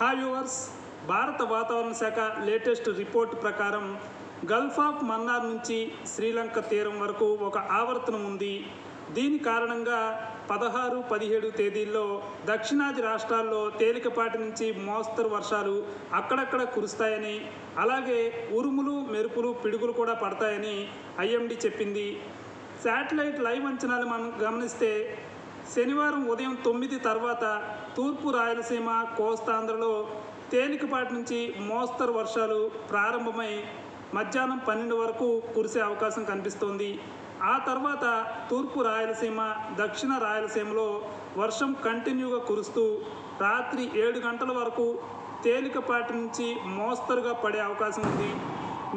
Hi viewers, భారత వాతావరణ శాఖ లేటెస్ట్ రిపోర్ట్ ప్రకారం గల్ఫ్ ఆఫ్ మన్నార్ నుంచి శ్రీలంక తీరం వరకు ఒక ఆవర్తనం ఉంది. దీని కారణంగా 16, 17 తేదీల్లో దక్షిణాది రాష్ట్రాల్లో తేలికపాటి నుంచి మోస్తరు వర్షాలు అక్కడక్కడ కురుస్తాయని, అలాగే ఉరుములు, మెరుపులు, పిడుగులు కూడా పడతాయని ఐఎండీ చెప్పింది. శాటిలైట్ లైవ్ అంచనాలు మనం గమనిస్తే శనివారం ఉదయం 9 తర్వాత తూర్పు రాయలసీమ, కోస్తాంధ్రలో తేలికపాటి నుంచి మోస్తరు వర్షాలు ప్రారంభమై మధ్యాహ్నం 12 వరకు కురిసే అవకాశం కనిపిస్తోంది. ఆ తర్వాత తూర్పు రాయలసీమ, దక్షిణ రాయలసీమలో వర్షం కంటిన్యూగా కురుస్తూ రాత్రి 7 గంటల వరకు తేలికపాటి నుంచి మోస్తరుగా పడే అవకాశం ఉంది.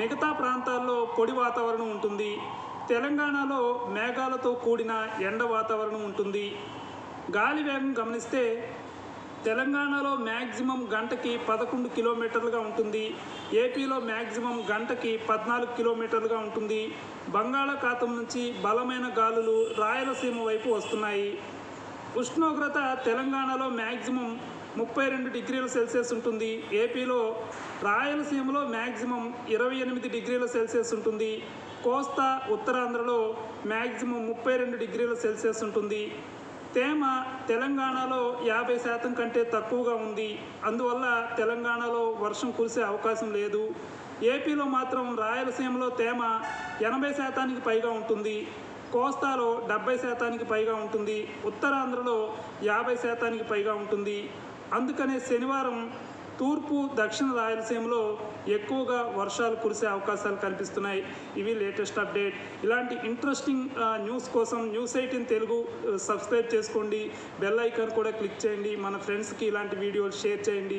మిగతా ప్రాంతాల్లో పొడి వాతావరణం ఉంటుంది. తెలంగాణలో మేఘాలతో కూడిన ఎండ వాతావరణం ఉంటుంది. గాలి వేగం గమనిస్తే తెలంగాణలో మ్యాక్సిమం గంటకి 11 కిలోమీటర్లుగా ఉంటుంది. ఏపీలో మ్యాక్సిమం గంటకి 14 కిలోమీటర్లుగా ఉంటుంది. బంగాళాఖాతం నుంచి బలమైన గాలులు రాయలసీమ వైపు వస్తున్నాయి. ఉష్ణోగ్రత తెలంగాణలో మ్యాక్సిమం 32 డిగ్రీల సెల్సియస్ ఉంటుంది. ఏపీలో రాయలసీమలో మ్యాక్సిమం 28 డిగ్రీల సెల్సియస్ ఉంటుంది. కోస్తా, ఉత్తరాంధ్రలో మ్యాక్సిమం 32 డిగ్రీల సెల్సియస్ ఉంటుంది. తేమ తెలంగాణలో 50% కంటే తక్కువగా ఉంది. అందువల్ల తెలంగాణలో వర్షం కురిసే అవకాశం లేదు. ఏపీలో మాత్రం రాయలసీమలో తేమ 80% పైగా ఉంటుంది. కోస్తాలో 70% పైగా ఉంటుంది. ఉత్తరాంధ్రలో 50% పైగా ఉంటుంది. అందుకనే శనివారం తూర్పు, దక్షిణ రాయలసీమలో ఎక్కువగా వర్షాలు కురిసే అవకాశాలు కనిపిస్తున్నాయి. ఇవి లేటెస్ట్ అప్డేట్. ఇలాంటి ఇంట్రెస్టింగ్ న్యూస్ కోసం News18 తెలుగు సబ్స్క్రైబ్ చేసుకోండి. బెల్ ఐకాన్ కూడా క్లిక్ చేయండి. మన ఫ్రెండ్స్కి ఇలాంటి వీడియోలు షేర్ చేయండి.